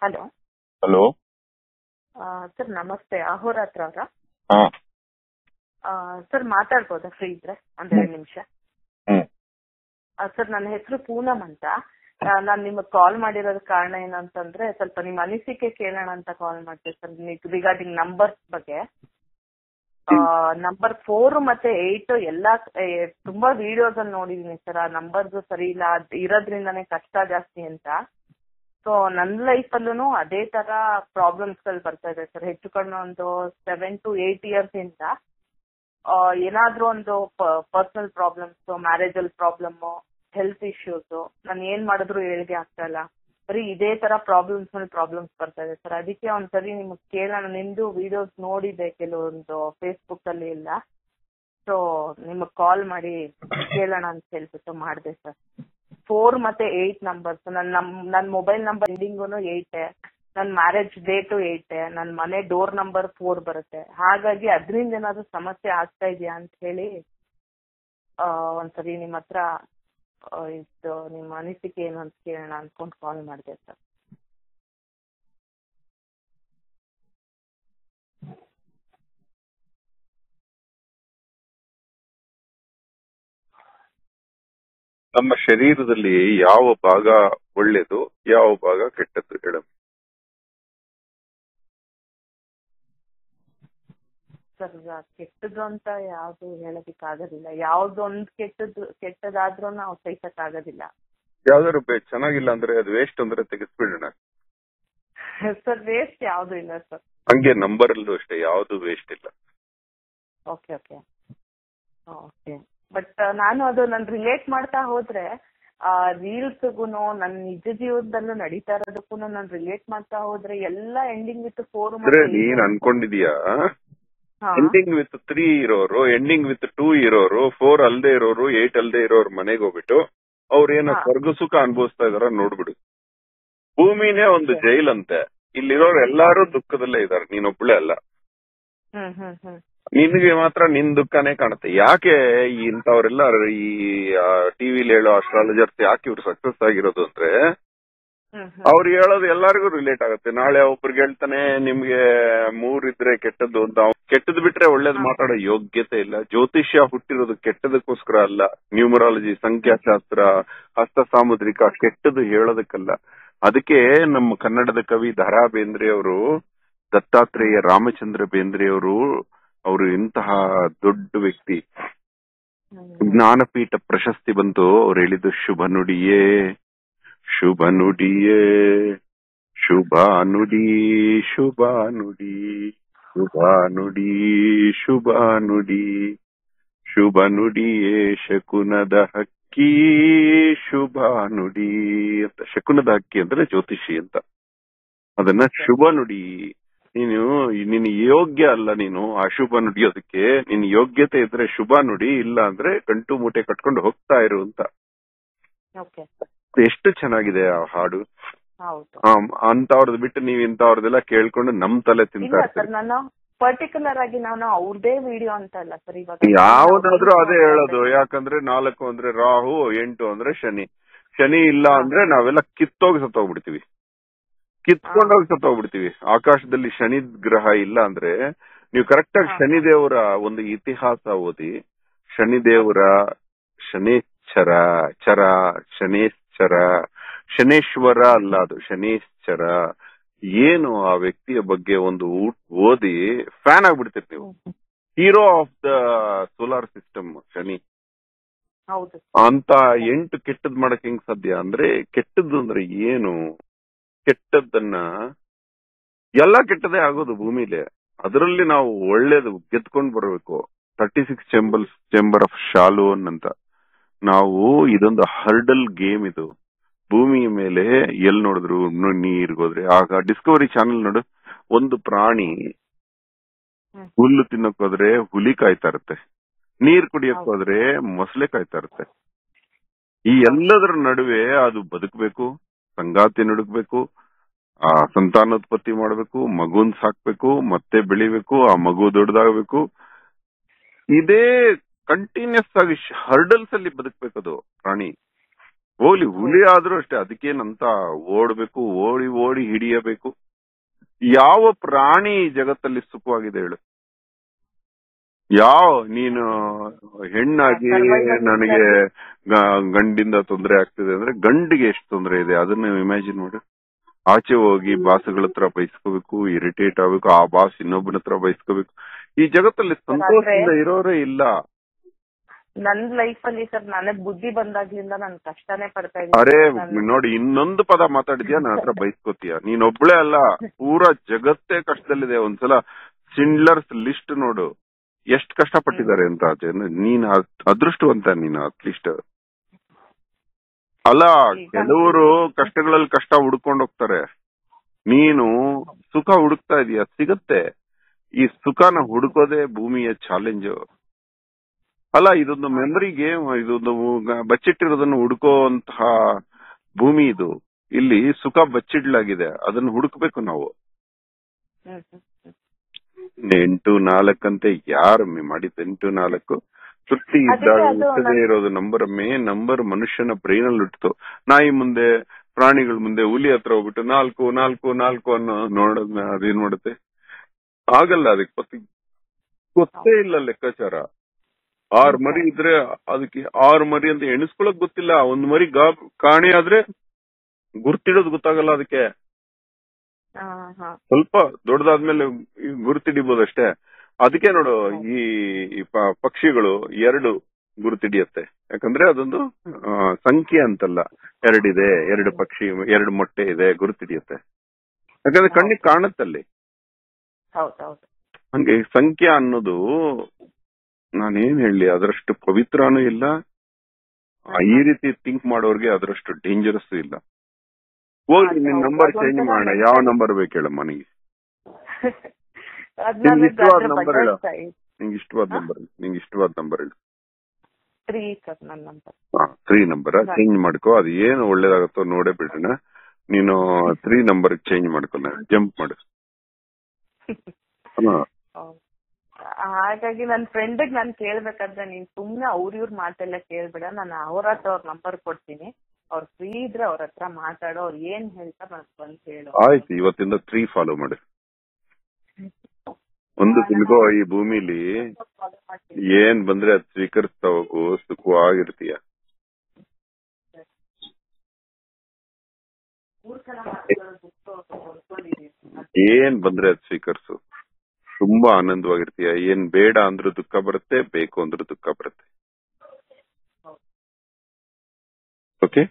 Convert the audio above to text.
Hello. Hello sir ನಮಸ್ತೆ, ಅಹೋರಾತ್ರ ಅವರ? ಹಾ ಸರ್ ಮಾತಾಡ್ಬೋದಾ ಫ್ರೀ ಇದ್ರೆ ಒಂದೆರಡು ನಿಮಿಷ? ಸರ್ ನನ್ನ ಹೆಸರು ಪೂನಮ್ ಅಂತ. ನಾನು ನಿಮಗೆ ಕಾಲ್ ಮಾಡಿರೋದ ಕಾರಣ ಏನಂತಂದ್ರೆ ಸ್ವಲ್ಪ ನಿಮ್ಮ ಅನಿಸಿಕೆ ಕೇಳೋಣ ಅಂತ ಕಾಲ್ ಮಾಡ್ತೀವಿ ಸರ್, ರಿಗಾರ್ಡಿಂಗ್ ನಂಬರ್ಸ್ ಬಗ್ಗೆ. ನಂಬರ್ 4 ಮತ್ತೆ 8 ಎಲ್ಲಾ ತುಂಬಾ ವಿಡಿಯೋಸ್ ಅಲ್ಲಿ ನೋಡಿದೀನಿ ಸರ್. ಆ ನಂಬರ್ಸ್ ಸರಿ ಇಲ್ಲ, ಇರೋದ್ರಿಂದಾನೇ ಕಷ್ಟ ಜಾಸ್ತಿ ಅಂತ. ಸೊ ನನ್ನ ಲೈಫಲ್ಲೂ ಅದೇ ತರ ಪ್ರಾಬ್ಲಮ್ಸ್ ಗಳು ಬರ್ತಾ ಇದೆ ಸರ್. ಹೆಚ್ಚು ಕಡಿಮೆ ಒಂದು 7 to 8 ಇಯರ್ಸ್ ಇಂದ ಏನಾದ್ರೂ ಒಂದು ಪರ್ಸನಲ್ ಪ್ರಾಬ್ಲಮ್ಸ್, ಮ್ಯಾರೇಜ್ ಅಲ್ಲಿ ಪ್ರಾಬ್ಲಮ್, ಹೆಲ್ತ್ ಇಶ್ಯೂಸ್, ನಾನು ಏನ್ ಮಾಡಿದ್ರು ಹೇಳಿಕೆ ಆಗ್ತಾ ಇಲ್ಲ. ಬರೀ ಇದೇ ತರ ಪ್ರಾಬ್ಲಮ್ಸ್ ಬರ್ತಾ ಇದೆ ಸರ್. ಅದಕ್ಕೆ ಒಂದ್ಸರಿ ನಿಮ್ಗೆ ಕೇಳೋಣ, ನಿಮ್ದು ವಿಡಿಯೋಸ್ ನೋಡಿದೆ ಕೆಲವೊಂದು ಫೇಸ್ಬುಕ್ ಅಲ್ಲಿ ಎಲ್ಲ. ಸೊ ನಿಮಗ್ ಕಾಲ್ ಮಾಡಿ ಕೇಳೋಣ ಅಂತ ಹೇಳ್ಬಿಟ್ಟು ಮಾಡಿದೆ ಸರ್. 4 ಮತ್ತೆ 8 ನಂಬರ್ಸ್, ನನ್ನ ಮೊಬೈಲ್ ನಂಬರ್ ಎಂಡಿಂಗು 8, ನನ್ನ ಮ್ಯಾರೇಜ್ ಡೇಟು 8, ನನ್ನ ಮನೆ ಡೋರ್ ನಂಬರ್ 4 ಬರುತ್ತೆ. ಹಾಗಾಗಿ ಅದರಿಂದ ಏನಾದ್ರು ಸಮಸ್ಯೆ ಆಗ್ತಾ ಇದೆಯಾ ಅಂತ ಹೇಳಿ ಒಂದ್ಸರಿ ನಿಮ್ಮ ಹತ್ರ ಇದು ನಿಮ್ಮ ಅನಿಸಿಕೆ ಏನು ಅಂತ ಕೇಳೋಣ ಅನ್ಕೊಂಡು ಕಾಲ್ ಮಾಡಿದೆ ಸರ್. ನಮ್ಮ ಶರೀರದಲ್ಲಿ ಯಾವ ಭಾಗ ಒಳ್ಳೇದು, ಯಾವ ಭಾಗ ಕೆಟ್ಟದ್ದು ಹೇಳ? ಸರ್ ಕೆಟ್ಟದ್ದು ಅಂತ ಯಾವ್ದು ಹೇಳೋದಿಕ್ ಆಗೋದಿಲ್ಲ. ಯಾವ್ದೊಂದು ಕೆಟ್ಟದಾದ್ರೂ ನಾವು ಸಹಿಸಕ್ ಆಗೋದಿಲ್ಲ. ಯಾವ್ದಾದ್ರು ಚೆನ್ನಾಗಿಲ್ಲ ಅಂದ್ರೆ ಅದು ವೇಸ್ಟ್ ಅಂದ್ರೆ ತೆಗೆಸ್ಬಿಡೋಣ ಸರ್. ವೇಸ್ಟ್ ಯಾವ್ದು ಇಲ್ಲ ಸರ್. ಹಂಗೆ ನಂಬರ್ ಅಲ್ಲೂ ಅಷ್ಟೇ, ಯಾವ್ದು ವೇಸ್ಟ್ ಇಲ್ಲ. Okay okay okay. ಬಟ್ ನಾನು ರಿಲೇಟ್ ಮಾಡ್ತಾ ಹೋದ್ರೆ ರೀಲ್ಸ್ಗೂ ನನ್ನ ನಿಜ ಜೀವನದಲ್ಲೂ ನಡೀತಾ ಇರೋದಕ್ಕೂ ನಾನು ರಿಲೇಟ್ ಮಾಡ್ತಾ ಹೋದ್ರೆ ಎಲ್ಲ ಎಂಡಿಂಗ್ ವಿತ್ 4. ನೀನ್ ಅನ್ಕೊಂಡಿದೀಯಾ ಎಂಡಿಂಗ್ ವಿತ್ 3 ಇರೋರು, ಎಂಡಿಂಗ್ ವಿತ್ 2 ಇರೋರು, 4 ಅಲ್ದೇ ಇರೋರು, 8 ಅಲ್ದೇ ಇರೋರು ಮನೆಗೆ ಹೋಗ್ಬಿಟ್ಟು ಅವ್ರೇನ ಸ್ವರ್ಗ ಸುಖ ಅನುಭವಿಸ್ತಾ ಇದಾರ ನೋಡ್ಬಿಡು. ಭೂಮಿನೇ ಒಂದು ಜೈಲಂತೆ. ಇಲ್ಲಿರೋರು ಎಲ್ಲಾರು ದುಃಖದಲ್ಲೇ ಇದಾರೆ, ನೀನೊಬ್ಳೆ ಅಲ್ಲ. ನಿನ್ಗೆ ಮಾತ್ರ ನಿನ್ ದುಃಖನೇ ಕಾಣುತ್ತೆ. ಯಾಕೆ ಇಂಥವ್ರೆಲ್ಲ ಈ ಟಿವಿಲಿ ಹೇಳೋ ಅಸ್ಟ್ರಾಲಜರ್ಸ್ ಯಾಕೆ ಇವ್ರು ಸಕ್ಸಸ್ ಆಗಿರೋದು ಅಂದ್ರೆ ಅವ್ರು ಹೇಳೋದು ಎಲ್ಲರಿಗೂ ರಿಲೇಟ್ ಆಗುತ್ತೆ. ನಾಳೆ ಒಬ್ರಿಗೆ ಹೇಳ್ತಾನೆ ನಿಮ್ಗೆ 3 ಇದ್ರೆ ಕೆಟ್ಟದ್ದು ಅಂತ. ಕೆಟ್ಟದ್ ಬಿಟ್ರೆ ಒಳ್ಳೇದ್ ಮಾತಾಡೋ ಯೋಗ್ಯತೆ ಇಲ್ಲ. ಜ್ಯೋತಿಷ್ಯ ಹುಟ್ಟಿರೋದು ಕೆಟ್ಟದಕ್ಕೋಸ್ಕರ ಅಲ್ಲ. ನ್ಯೂಮರಾಲಜಿ, ಸಂಖ್ಯಾಶಾಸ್ತ್ರ, ಹಸ್ತ ಸಾಮುದ್ರಿಕ ಕೆಟ್ಟದ್ದು ಹೇಳೋದಕ್ಕಲ್ಲ. ಅದಕ್ಕೆ ನಮ್ಮ ಕನ್ನಡದ ಕವಿ ದ.ರಾ ಬೇಂದ್ರೆ ಅವರು, ದತ್ತಾತ್ರೇಯ ರಾಮಚಂದ್ರ ಬೇಂದ್ರೆ ಅವರು ಇಂತಹ ದೊಡ್ಡ ವ್ಯಕ್ತಿ. ಜ್ಞಾನಪೀಠ ಪ್ರಶಸ್ತಿ ಬಂತು. ಅವ್ರು ಹೇಳಿದ್ದು ಶುಭ ನುಡಿಯೇ ಶುಭ ನುಡಿಯೇ, ಶುಭ ನುಡಿ ಶುಭ ನುಡಿ, ಶುಭ ನುಡಿ ಶುಭ ನುಡಿ, ಶುಭ ನುಡಿಯೇ ಶಕುನದ ಹಕ್ಕಿ, ಶುಭ ನುಡಿ ಅಂತ. ಶಕುನದ ಹಕ್ಕಿ ಅಂದ್ರೆ ಜ್ಯೋತಿಷಿ ಅಂತ. ಅದನ್ನ ಶುಭ ನುಡಿ. ನಿನ್ ಯೋಗ್ಯ ಅಲ್ಲ, ನೀನು ಅಶುಭ ನುಡಿಯೋದಕ್ಕೆ. ನಿನ್ ಯೋಗ್ಯತೆ ಇದ್ರೆ ಶುಭ ನುಡಿ, ಇಲ್ಲ ಅಂದ್ರೆ ಗಂಟು ಮೂಟೆ ಕಟ್ಕೊಂಡು ಹೋಗ್ತಾ ಇರು ಅಂತ. ಎಷ್ಟು ಚೆನ್ನಾಗಿದೆ ಆ ಹಾಡು. ಅಂತವ್ರದ್ ಬಿಟ್ಟು ನೀವ್ ಇಂಥವ್ರದೆಲ್ಲ ಕೇಳ್ಕೊಂಡು ನಮ್ ತಲೆ ತಿಂತಾರೆ. ನಾನು ಪರ್ಟಿಕ್ಯುಲರ್ ಆಗಿ ನಾನು ಅವ್ರದೇ ವಿಡಿಯೋ ಅಂತ ಅಲ್ಲ ಸರ್. ಇವಾಗ ಯಾವ್ದಾದ್ರು ಅದೇ ಹೇಳೋದು. ಯಾಕಂದ್ರೆ 4 ಅಂದ್ರೆ ರಾಹು, 8 ಅಂದ್ರೆ ಶನಿ. ಶನಿ ಇಲ್ಲ ಅಂದ್ರೆ ನಾವೆಲ್ಲ ಕಿತ್ತೋಗಿ ಸತ್ತೋಗ್ಬಿಡ್ತೀವಿ, ಕಿತ್ಕೊಂಡೋಗಿ ಸತ್ತೋಗ್ಬಿಡ್ತೀವಿ. ಆಕಾಶದಲ್ಲಿ ಶನಿ ಗ್ರಹ ಇಲ್ಲ ಅಂದ್ರೆ ನೀವು ಕರೆಕ್ಟ್ ಆಗಿ ಶನಿದೇವರ ಒಂದು ಇತಿಹಾಸ ಓದಿ. ಶನಿದೇವರ ಶನೇಶ್ಚರ ಚರ, ಶನೇಶ್ಚರ, ಶನೇಶ್ವರ ಅಲ್ಲ, ಅದು ಶನೇಶ್ಚರ. ಏನು ಆ ವ್ಯಕ್ತಿಯ ಬಗ್ಗೆ ಒಂದು ಓದಿ ಫ್ಯಾನ್ ಆಗ್ಬಿಡ್ತೀರಿ ನೀವು. Hero of the solar system Shani ಅಂತ. 8 ಕೆಟ್ಟದ್ ಮಾಡಕ್ ಹೆಂಗ್ ಸಾಧ್ಯ ಅಂದ್ರೆ? ಕೆಟ್ಟದ್ದು ಅಂದ್ರೆ ಏನು? ಕೆಟ್ಟದ್ದನ್ನ ಎಲ್ಲ ಕೆಟ್ಟದೇ ಆಗೋದು ಭೂಮಿಲಿ. ಅದರಲ್ಲಿ ನಾವು ಒಳ್ಳೇದು ಗೆದ್ಕೊಂಡ್ ಬರ್ಬೇಕು. 36 ಚೇಂಬರ್ ಆಫ್ ಶಾಲೋನ್ ಅಂತ. ನಾವು ಇದೊಂದು ಹರ್ಡಲ್ ಗೇಮ್ ಇದು. ಭೂಮಿಯ ಮೇಲೆ ಎಲ್ ನೋಡಿದ್ರು ನೀರ್ಗೋದ್ರೆ, ಆಗ ಡಿಸ್ಕವರಿ ಚಾನೆಲ್ ನೋಡು, ಒಂದು ಪ್ರಾಣಿ ಹುಲ್ಲು ತಿನ್ನಕ್ ಹೋದ್ರೆ ಹುಲಿ ಕಾಯ್ತಾ ಇರುತ್ತೆ, ನೀರ್ ಕುಡಿಯಕ್ ಹೋದ್ರೆ ಮೊಸಳೆ ಕಾಯ್ತಾ ಇರುತ್ತೆ. ಈ ಎಲ್ಲದರ ನಡುವೆ ಅದು ಬದುಕಬೇಕು, ಸಂಗಾತಿ ನುಡುಕ್ಬೇಕು, ಸಂತಾನೋತ್ಪತ್ತಿ ಮಾಡ್ಬೇಕು, ಮಗುನ್ ಸಾಕ್ಬೇಕು, ಮತ್ತೆ ಬೆಳಿಬೇಕು, ಆ ಮಗು ದೊಡ್ಡದಾಗಬೇಕು. ಇದೇ ಕಂಟಿನ್ಯೂಸ್ ಆಗಿ ಹರ್ಡಲ್ಸ್ ಅಲ್ಲಿ ಬದುಕ್ಬೇಕದು ಪ್ರಾಣಿ. ಹೋಗ್ಲಿ, ಹುಲಿ ಆದ್ರೂ ಅಷ್ಟೇ, ಅದಕ್ಕೇನಂತ ಓಡ್ಬೇಕು, ಓಡಿ ಓಡಿ ಹಿಡಿಯಬೇಕು. ಯಾವ ಪ್ರಾಣಿ ಈ ಜಗತ್ತಲ್ಲಿ ಸುಖವಾಗಿದೆ ಹೇಳು? ನೀನು ಹೆಣ್ಣಾಗಿ ನನಗೆ ಗಂಡಿಂದ ತೊಂದರೆ ಆಗ್ತಿದೆ ಅಂದ್ರೆ ಗಂಡಿಗೆ ಎಷ್ಟು ತೊಂದರೆ ಇದೆ ಅದನ್ನ ಇಮ್ಯಾಜಿನ್ ಮಾಡು. ಆಚೆ ಹೋಗಿ ಬಾಸ್ಗಳ ಹತ್ರ ಬಯಸ್ಕೋಬೇಕು, ಇರಿಟೇಟ್ ಆಗ್ಬೇಕು, ಆ ಬಾಸ್ ಇನ್ನೊಬ್ಬನ ಹತ್ರ ಬಯಸ್ಕೋಬೇಕು. ಈ ಜಗತ್ತಲ್ಲಿ ಸಂತೋಷದಿಂದ ಇರೋರೇ ಇಲ್ಲ. ನನ್ ಲೈಫ್ ಅಲ್ಲಿ ಸರ್ ನನಗ್ ಬುದ್ಧಿ ಬಂದಾಗ್ಲಿಂದ ನಾನು ಕಷ್ಟನೇ ಪಡ್ತಾ ಅರೆ ಇದ್ದೀನಿ. ನೋಡಿ, ಇನ್ನೊಂದು ಪದ ಮಾತಾಡಿದ್ಯಾ ನನ್ನ ಹತ್ರ ಬೈಸ್ಕೋತೀಯ. ನೀನೊಬ್ಳೆ ಅಲ್ಲ, ಪೂರಾ ಜಗತ್ತೇ ಕಷ್ಟದಲ್ಲಿದೆ. ಒಂದ್ಸಲ ಸಿಂಡ್ಲರ್ಸ್ ಲಿಸ್ಟ್ ನೋಡು, ಎಷ್ಟ್ ಕಷ್ಟಪಟ್ಟಿದ್ದಾರೆ ಅಂತ. ನೀನ್ ಅದೃಷ್ಟವಂತ, ನೀನು ಅಟ್ಲೀಸ್ಟ್. ಅಲ್ಲ, ಕೆಲವರು ಕಷ್ಟಗಳಲ್ಲಿ ಕಷ್ಟ ಹುಡ್ಕೊಂಡ್ ಹೋಗ್ತಾರೆ. ನೀನು ಸುಖ ಹುಡುಕ್ತಾ ಇದೀಯ, ಸಿಗುತ್ತೆ. ಈ ಸುಖನ ಹುಡುಕೋದೇ ಭೂಮಿಯ ಚಾಲೆಂಜ್. ಅಲ್ಲ, ಇದೊಂದು ಮೆಮರಿ ಗೇಮ್, ಇದೊಂದು ಬಚ್ಚಿಟ್ಟಿರೋದನ್ನು ಹುಡುಕೋಂತಹ ಭೂಮಿ ಇದು. ಇಲ್ಲಿ ಸುಖ ಬಚ್ಚಿಡ್ಲಾಗಿದೆ, ಅದನ್ನು ಹುಡುಕ್ಬೇಕು ನಾವು. 8-4 ಅಂತೆ ಯಾರಮ್ಮಿ ಮಾಡಿದ್ದು? 8-4 ಸುತ್ತಿ ಇದ್ದಾಗ ಹುಟ್ಟದೇ ಇರೋದು ನಂಬರ್. ಮೇನ್ ನಂಬರ್ ಮನುಷ್ಯನ ಬ್ರೈನ್ ಅಲ್ಲಿ ಹುಟ್ಟಿತು. ನಾಯಿ ಮುಂದೆ, ಪ್ರಾಣಿಗಳ ಮುಂದೆ, ಹುಲಿ ಹತ್ರ ಹೋಗ್ಬಿಟ್ಟು 4 ಅನ್ನೋ ನೋಡೋದ್ ಅದೇನ್ ಮಾಡುತ್ತೆ? ಆಗಲ್ಲ, ಅದಕ್ಕೆ ಗೊತ್ತೇ ಇಲ್ಲ ಲೆಕ್ಕಾಚಾರ. 6 ಮರಿ ಇದ್ರೆ ಅದಕ್ಕೆ 6 ಮರಿ ಅಂತ ಎಣಿಸ್ಕೊಳಕ್ ಗೊತ್ತಿಲ್ಲ. ಒಂದ್ ಮರಿ ಕಾಣೆ ಆದ್ರೆ ಗುರ್ತಿಡೋದು ಗೊತ್ತಾಗಲ್ಲ ಅದಕ್ಕೆ. ಸ್ವಲ್ಪ ದೊಡ್ಡದಾದ್ಮೇಲೆ ಗುರುತಿಡಿಬಹುದಷ್ಟೇ. ಅದಕ್ಕೆ ನೋಡು, ಈ ಪಕ್ಷಿಗಳು 2 ಗುರುತಿಡಿಯತ್ತೆ. ಯಾಕಂದ್ರೆ ಅದೊಂದು ಸಂಖ್ಯೆ ಅಂತಲ್ಲ, 2 ಇದೆ, 2 ಪಕ್ಷಿ, 2 ಮೊಟ್ಟೆ ಇದೆ, ಗುರುತಿಡಿಯತ್ತೆ. ಯಾಕಂದ್ರೆ ಕಣ್ಣಿಗೆ ಕಾಣತ್ತಲ್ಲಿ. ಹಂಗೆ ಸಂಖ್ಯೆ ಅನ್ನೋದು, ನಾನೇನ್ ಹೇಳಿ, ಅದರಷ್ಟು ಪವಿತ್ರನೂ ಇಲ್ಲ. ಈ ರೀತಿ ಥಿಂಕ್ ಮಾಡೋರ್ಗೆ ಅದರಷ್ಟು ಡೇಂಜರಸ್ ಇಲ್ಲ. ಹೋಗಿ ನಿನ್ ನಂಬರ್ ಚೇಂಜ್ ಮಾಡೋಣ. ಯಾವ ನಂಬರ್ ಬೇಕು ಹೇಳಮ್ಮ ನಿಂಗೆ? ನಿಂಗೆ ಇಷ್ಟವಾದ ನಂಬರ್ ಹೇಳು. ನಿಂಗೆ ಇಷ್ಟವಾದ ನಂಬರ್ ಹೇಳು. 3 ನಂಬರ್ ಚೇಂಜ್ ಮಾಡ್ಕೋ. ಅದು ಏನು ಒಳ್ಳೇದಾಗತ್ತೋ ನೋಡೇ ಬಿಡೋಣ. ನೀನು 3 ನಂಬರ್ ಚೇಂಜ್ ಮಾಡ್ಕೊ, ಜಂಪ್ ಮಾಡು. ಹಾಗಾಗಿ ನನ್ ಫ್ರೆಂಡ್ ನಾನ್ ಕೇಳ್ಬೇಕಾದ್ರೆ ನೀನ್ ಸುಮ್ನೆ ಇವ್ರ ಮಾತೆಲ್ಲ ಕೇಳ್ಬೇಡ, ನಾನು ಅವ್ರ ಹತ್ರ ಅವ್ರ ನಂಬರ್ ಕೊಡ್ತೀನಿ, ಅವ್ರು ಫ್ರೀ ಇದ್ರೆ ಅವ್ರ ಹತ್ರ ಮಾತಾಡೋ, ಅವ್ರು ಏನ್ ಹೇಳ್ತಾರ ನನಗ್ ಬಂದ್ ಹೇಳು. ಆಯ್ತು, ಇವತ್ತಿಂದ 3 ಫಾಲೋ ಮಾಡು. ಒಂದು ತಿಳ್ಕೋ, ಈ ಭೂಮಿಲಿ ಏನ್ ಬಂದ್ರೆ ಅದ್ ಸ್ವೀಕರಿಸ್ತಾ ಹೋಗು, ಸುಖವಾಗಿರ್ತೀಯ. ಏನ್ ಬಂದ್ರೆ ಅದ್ ಸ್ವೀಕರಿಸು, ತುಂಬಾ ಆನಂದವಾಗಿರ್ತೀಯ. ಏನ್ ಬೇಡ ಅಂದ್ರೂ ದುಃಖ ಬರುತ್ತೆ, ಬೇಕು ಅಂದ್ರೂ ದುಃಖ ಬರುತ್ತೆ. ಓಕೆ.